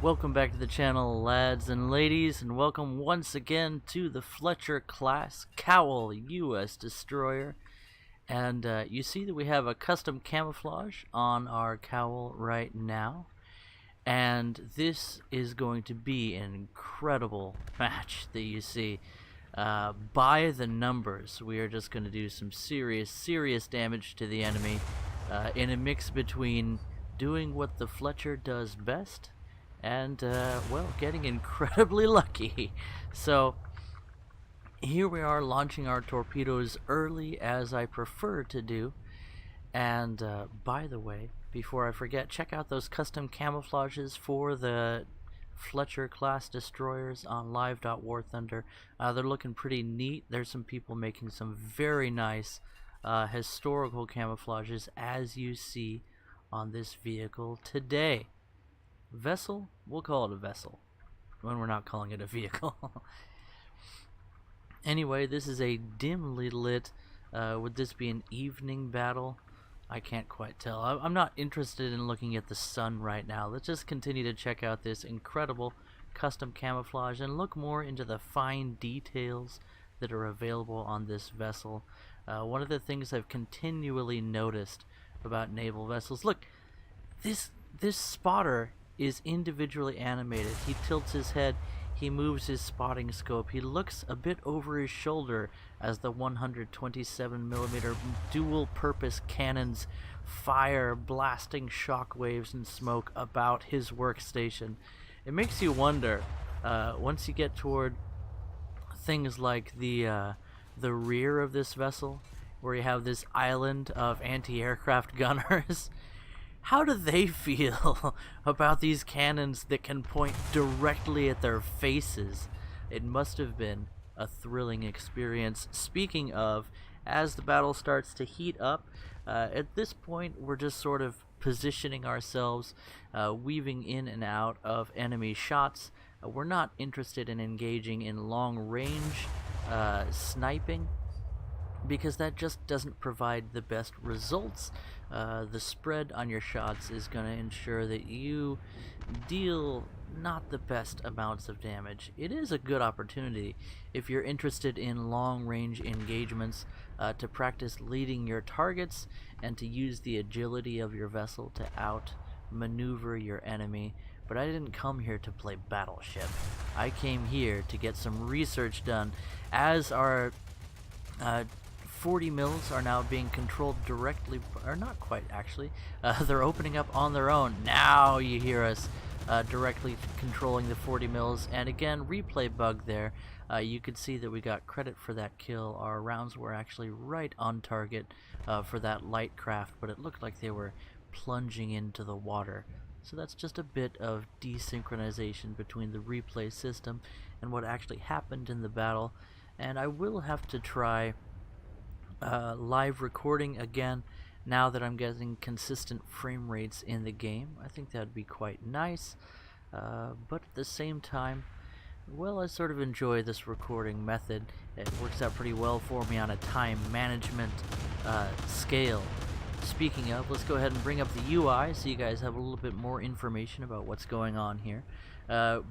Welcome back to the channel, lads and ladies, and welcome once again to the Fletcher class Cowl U.S. Destroyer. And you see that we have a custom camouflage on our cowl right now. And this is going to be an incredible match that you see. By the numbers, we are just going to do some serious damage to the enemy in a mix between doing what the Fletcher does best and, well, getting incredibly lucky. So, here we are launching our torpedoes early, as I prefer to do. And, by the way, before I forget, check out those custom camouflages for the Fletcher class destroyers on live.warthunder. They're looking pretty neat. There's some people making some very nice historical camouflages, as you see on this vehicle today. Vessel? We'll call it a vessel when we're not calling it a vehicle. Anyway, this is a dimly lit, would this be an evening battle? I can't quite tell. I'm not interested in looking at the sun right now. Let's just continue to check out this incredible custom camouflage and look more into the fine details that are available on this vessel. One of the things I've continually noticed about naval vessels, look, this spotter is individually animated. He tilts his head, he moves his spotting scope, he looks a bit over his shoulder as the 127mm dual-purpose cannons fire blasting shockwaves and smoke about his workstation. It makes you wonder, once you get toward things like the rear of this vessel, where you have this island of anti-aircraft gunners, how do they feel about these cannons that can point directly at their faces? It must have been a thrilling experience. Speaking of, as the battle starts to heat up, at this point we're just sort of positioning ourselves, weaving in and out of enemy shots. We're not interested in engaging in long-range sniping, because that just doesn't provide the best results. The spread on your shots is going to ensure that you deal not the best amounts of damage. It is a good opportunity if you're interested in long-range engagements to practice leading your targets and to use the agility of your vessel to outmaneuver your enemy. But I didn't come here to play Battleship. I came here to get some research done, as our 40 mils are now being controlled directly, or not quite actually. They're opening up on their own. Now you hear us directly controlling the 40 mils, and again, replay bug there. You could see that we got credit for that kill. Our rounds were actually right on target for that light craft, but it looked like they were plunging into the water. So that's just a bit of desynchronization between the replay system and what actually happened in the battle. And I will have to try live recording again now that I'm getting consistent frame rates in the game. I think that'd be quite nice, but at the same time, well, I sort of enjoy this recording method. It works out pretty well for me on a time management scale. Speaking of, let's go ahead and bring up the UI so you guys have a little bit more information about what's going on here.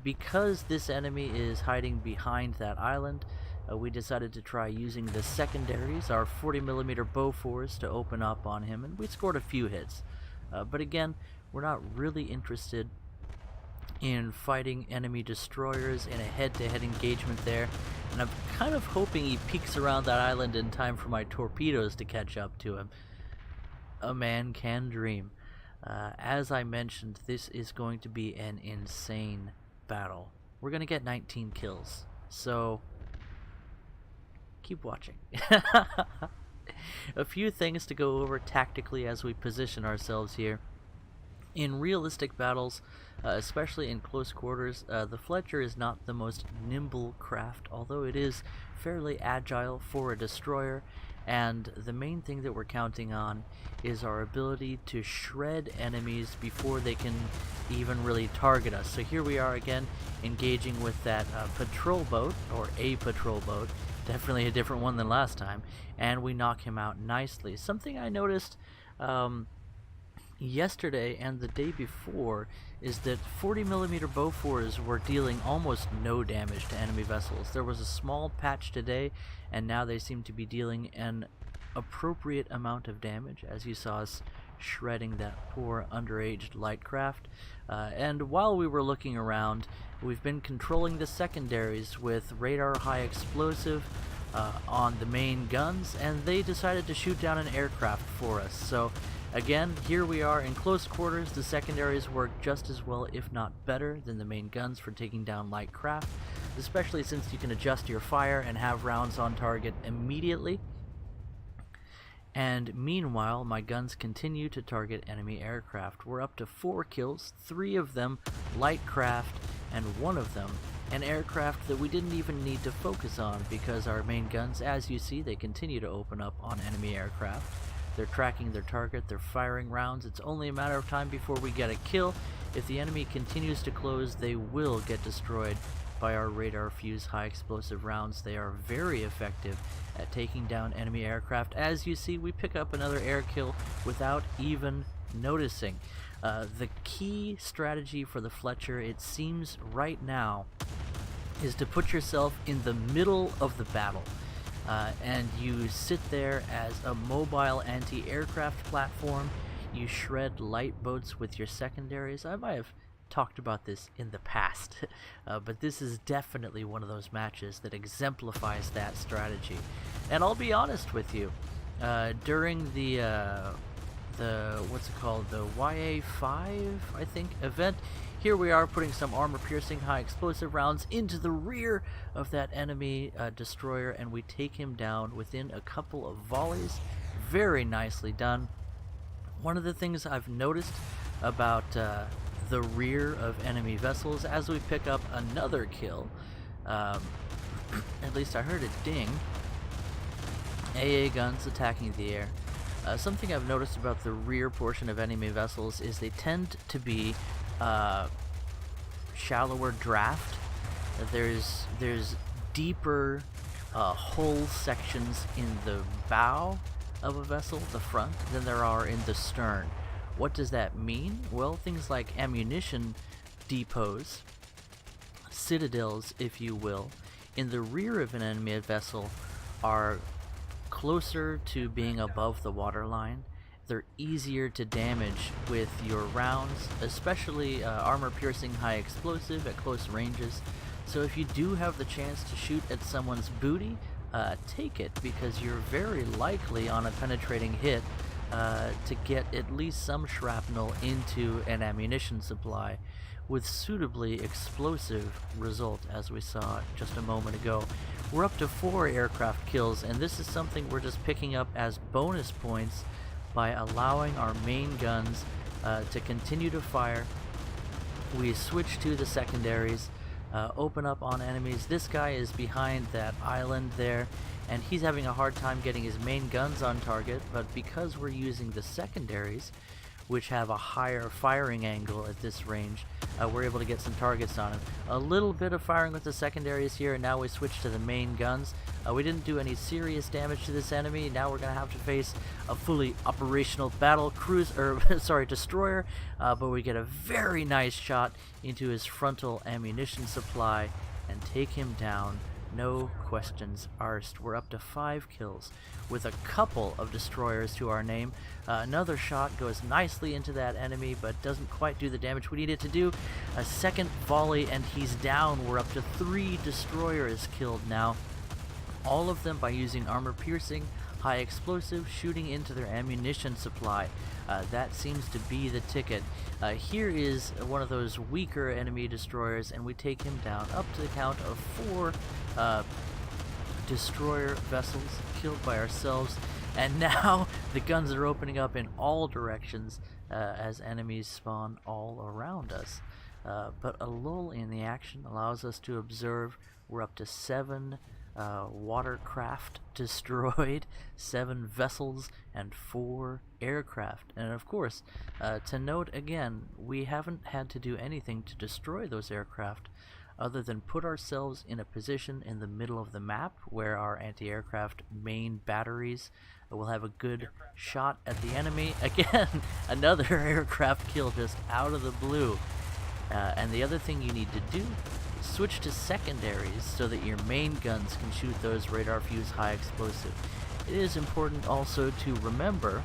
Because this enemy is hiding behind that island, we decided to try using the secondaries, our 40mm Bofors, to open up on him, and we scored a few hits. But again, we're not really interested in fighting enemy destroyers in a head-to-head engagement there, and I'm kind of hoping he peeks around that island in time for my torpedoes to catch up to him. A man can dream. As I mentioned, this is going to be an insane battle. We're going to get 19 kills, so keep watching. A few things to go over tactically as we position ourselves here. In realistic battles, especially in close quarters, the Fletcher is not the most nimble craft, although it is fairly agile for a destroyer, and the main thing that we're counting on is our ability to shred enemies before they can even really target us. So here we are again engaging with that patrol boat, or a patrol boat, definitely a different one than last time, and we knock him out nicely. Something I noticed yesterday and the day before is that 40mm Bofors were dealing almost no damage to enemy vessels. There was a small patch today, and now they seem to be dealing an appropriate amount of damage, as you saw us shredding that poor underaged light craft. And while we were looking around, we've been controlling the secondaries with radar high explosive on the main guns, and they decided to shoot down an aircraft for us. So again, here we are in close quarters. The secondaries work just as well, if not better, than the main guns for taking down light craft, especially since you can adjust your fire and have rounds on target immediately. And meanwhile, my guns continue to target enemy aircraft. We're up to 4 kills, 3 of them light craft, and 1 of them an aircraft that we didn't even need to focus on, because our main guns, as you see, they continue to open up on enemy aircraft. They're tracking their target, they're firing rounds. It's only a matter of time before we get a kill. If the enemy continues to close, they will get destroyed by our radar fuse high explosive rounds. They are very effective at taking down enemy aircraft. As you see, we pick up another air kill without even noticing. The key strategy for the Fletcher, it seems right now, is to put yourself in the middle of the battle. And you sit there as a mobile anti-aircraft platform. You shred light boats with your secondaries. I might have talked about this in the past, but this is definitely one of those matches that exemplifies that strategy. And I'll be honest with you, during the what's it called, the YA5, I think, event, here we are putting some armor-piercing high explosive rounds into the rear of that enemy destroyer, and we take him down within a couple of volleys. Very nicely done. One of the things I've noticed about the rear of enemy vessels, as we pick up another kill, at least I heard it ding, AA guns attacking the air. Something I've noticed about the rear portion of enemy vessels is they tend to be shallower draft. There's deeper hull sections in the bow of a vessel, the front, than there are in the stern. What does that mean? Well, things like ammunition depots, citadels, if you will, in the rear of an enemy vessel are closer to being above the waterline. They're easier to damage with your rounds, especially armor-piercing high explosive at close ranges. So if you do have the chance to shoot at someone's booty, take it, because you're very likely on a penetrating hit to get at least some shrapnel into an ammunition supply, with suitably explosive result, as we saw just a moment ago. We're up to 4 aircraft kills, and this is something we're just picking up as bonus points by allowing our main guns to continue to fire. We switch to the secondaries, open up on enemies. This guy is behind that island there, and he's having a hard time getting his main guns on target, but because we're using the secondaries, which have a higher firing angle at this range, we're able to get some targets on him. A little bit of firing with the secondaries here, and now we switch to the main guns. We didn't do any serious damage to this enemy. Now we're going to have to face a fully operational battle destroyer, but we get a very nice shot into his frontal ammunition supply and take him down. No questions asked. We're up to 5 kills with a couple of destroyers to our name. Another shot goes nicely into that enemy, but doesn't quite do the damage we need it to do. A second volley and he's down. We're up to 3 destroyers killed now. All of them by using armor-piercing, high explosive, shooting into their ammunition supply. That seems to be the ticket. Here is one of those weaker enemy destroyers, and we take him down, up to the count of 4 destroyer vessels killed by ourselves. And now the guns are opening up in all directions as enemies spawn all around us. But a lull in the action allows us to observe. We're up to 7 watercraft destroyed, 7 vessels, and 4 aircraft. And of course, to note again, we haven't had to do anything to destroy those aircraft other than put ourselves in a position in the middle of the map where our anti-aircraft main batteries will have a good shot at the enemy. Again, another aircraft kill just out of the blue. And the other thing you need to do, switch to secondaries so that your main guns can shoot those radar fuse high explosive. It is important also to remember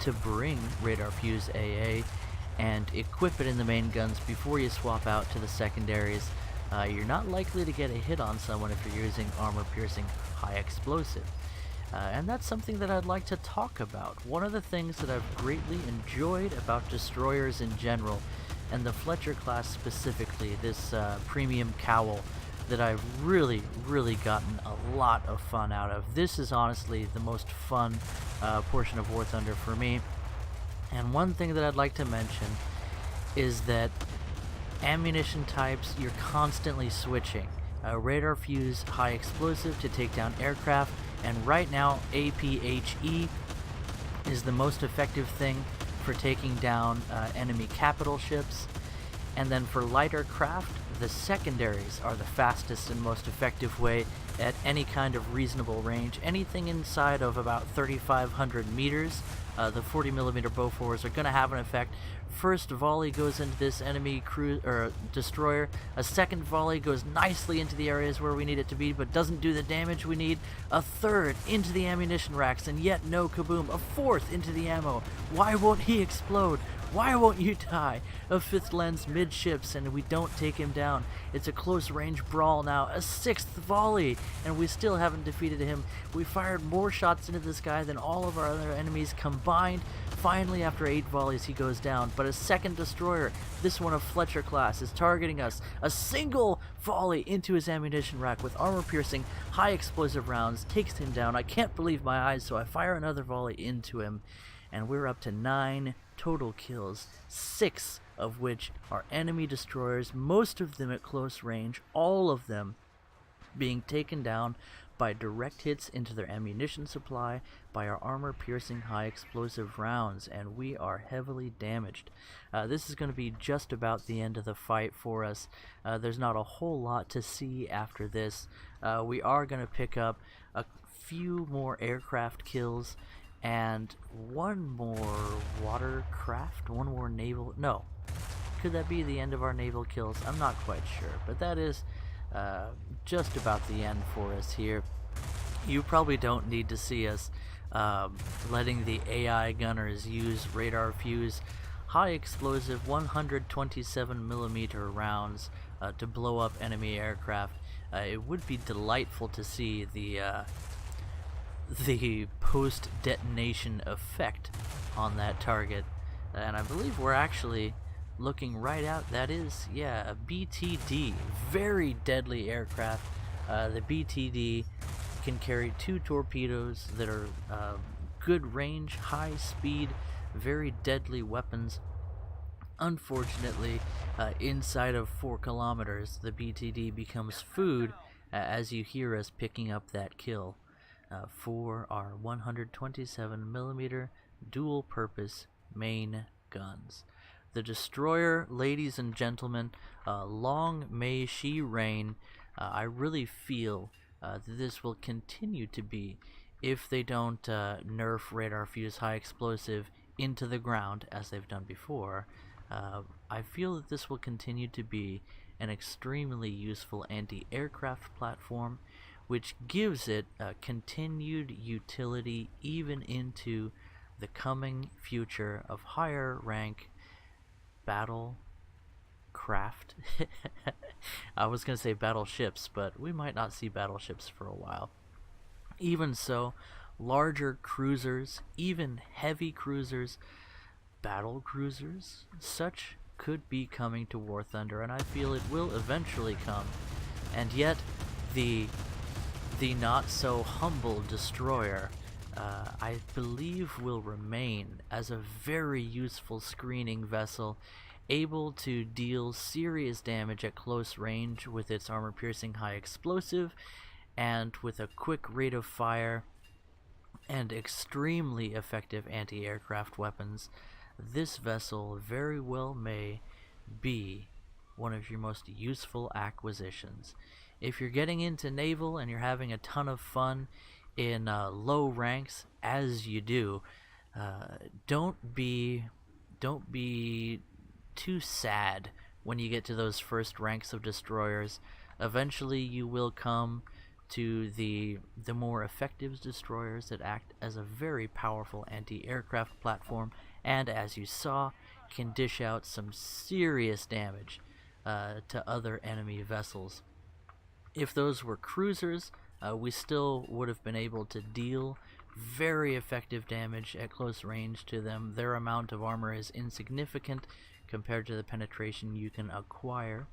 to bring radar fuse AA and equip it in the main guns before you swap out to the secondaries. You're not likely to get a hit on someone if you're using armor piercing high explosive. And that's something that I'd like to talk about. One of the things that I've greatly enjoyed about destroyers in general, and the Fletcher class specifically, this premium cowl that I've really gotten a lot of fun out of. This is honestly the most fun portion of War Thunder for me. And one thing that I'd like to mention is that ammunition types, you're constantly switching. Radar fuse high explosive to take down aircraft, and right now APHE is the most effective thing for taking down enemy capital ships. And then for lighter craft, the secondaries are the fastest and most effective way at any kind of reasonable range. Anything inside of about 3,500 meters, the 40mm Bofors are going to have an effect. First volley goes into this enemy destroyer. A second volley goes nicely into the areas where we need it to be, but doesn't do the damage we need. A third into the ammunition racks, and yet no kaboom. A fourth into the ammo. Why won't he explode? Why won't you die? A fifth lens midships, and we don't take him down. It's a close range brawl now. A sixth volley, and we still haven't defeated him. We fired more shots into this guy than all of our other enemies combined. Finally, after 8 volleys, he goes down. But a second destroyer, this one of Fletcher class, is targeting us. A single volley into his ammunition rack with armor-piercing, high explosive rounds takes him down. I can't believe my eyes, so I fire another volley into him. And we're up to 9 total kills, 6 of which are enemy destroyers, most of them at close range, all of them being taken down by direct hits into their ammunition supply by our armor-piercing high explosive rounds, and we are heavily damaged. This is going to be just about the end of the fight for us. There's not a whole lot to see after this. We are going to pick up a few more aircraft kills, and one more watercraft, one more naval, no. Could that be the end of our naval kills? I'm not quite sure, but that is just about the end for us here. You probably don't need to see us letting the AI gunners use radar fuse high explosive 127mm rounds to blow up enemy aircraft. It would be delightful to see the post-detonation effect on that target, and I believe we're actually looking right out. That is, yeah, a BTD, very deadly aircraft. The BTD can carry 2 torpedoes that are good range, high speed, very deadly weapons. Unfortunately, inside of 4 kilometers, the BTD becomes food as you hear us picking up that kill. For our 127mm dual-purpose main guns. The destroyer, ladies and gentlemen, long may she reign. I really feel that this will continue to be, if they don't nerf radar fuse high explosive into the ground as they've done before. I feel that this will continue to be an extremely useful anti-aircraft platform, which gives it continued utility even into the coming future of higher rank battle craft. I was going to say battleships, but we might not see battleships for a while. Even so, larger cruisers, even heavy cruisers, battle cruisers, such could be coming to War Thunder, and I feel it will eventually come. And yet, the not so humble destroyer, I believe, will remain as a very useful screening vessel, able to deal serious damage at close range with its armor-piercing high explosive, and with a quick rate of fire and extremely effective anti-aircraft weapons. This vessel very well may be one of your most useful acquisitions. If you're getting into naval and you're having a ton of fun in low ranks, as you do, don't be too sad when you get to those first ranks of destroyers. Eventually you will come to the more effective destroyers that act as a very powerful anti-aircraft platform, and as you saw, can dish out some serious damage to other enemy vessels. If those were cruisers, we still would have been able to deal very effective damage at close range to them. Their amount of armor is insignificant compared to the penetration you can acquire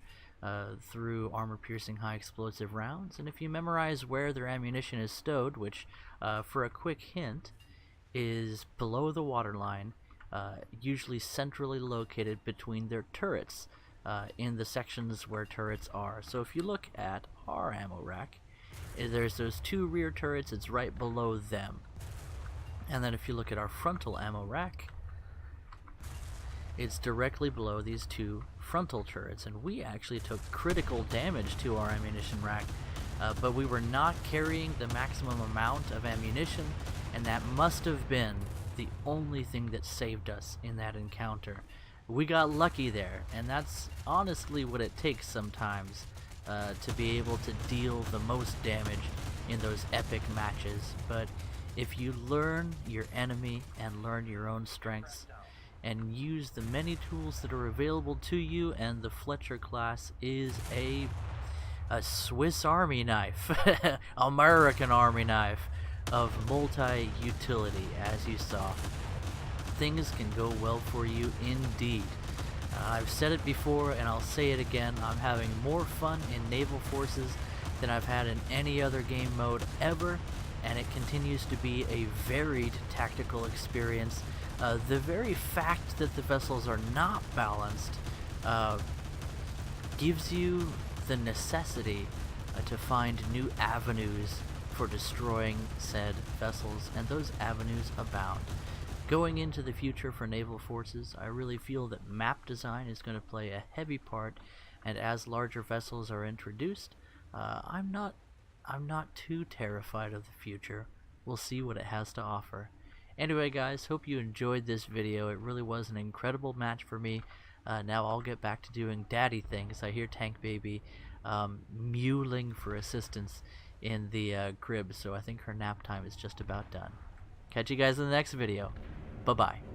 through armor-piercing high explosive rounds. And if you memorize where their ammunition is stowed, which for a quick hint is below the waterline, usually centrally located between their turrets, in the sections where turrets are. So if you look at our ammo rack, there's those two rear turrets, it's right below them. And then if you look at our frontal ammo rack, it's directly below these two frontal turrets, and we actually took critical damage to our ammunition rack, but we were not carrying the maximum amount of ammunition, and that must have been the only thing that saved us in that encounter. We got lucky there, and that's honestly what it takes sometimes to be able to deal the most damage in those epic matches. But if you learn your enemy and learn your own strengths and use the many tools that are available to you, and the Fletcher class is a Swiss Army knife, American Army knife of multi-utility, as you saw. Things can go well for you indeed. I've said it before and I'll say it again, I'm having more fun in Naval Forces than I've had in any other game mode ever, and it continues to be a varied tactical experience. The very fact that the vessels are not balanced gives you the necessity to find new avenues for destroying said vessels, and those avenues abound. Going into the future for Naval Forces, I really feel that map design is going to play a heavy part, and as larger vessels are introduced, I'm not too terrified of the future. We'll see what it has to offer. Anyway guys, hope you enjoyed this video. It really was an incredible match for me. Now I'll get back to doing daddy things. I hear Tank Baby mewling for assistance in the crib, so I think her nap time is just about done. Catch you guys in the next video. Bye-bye.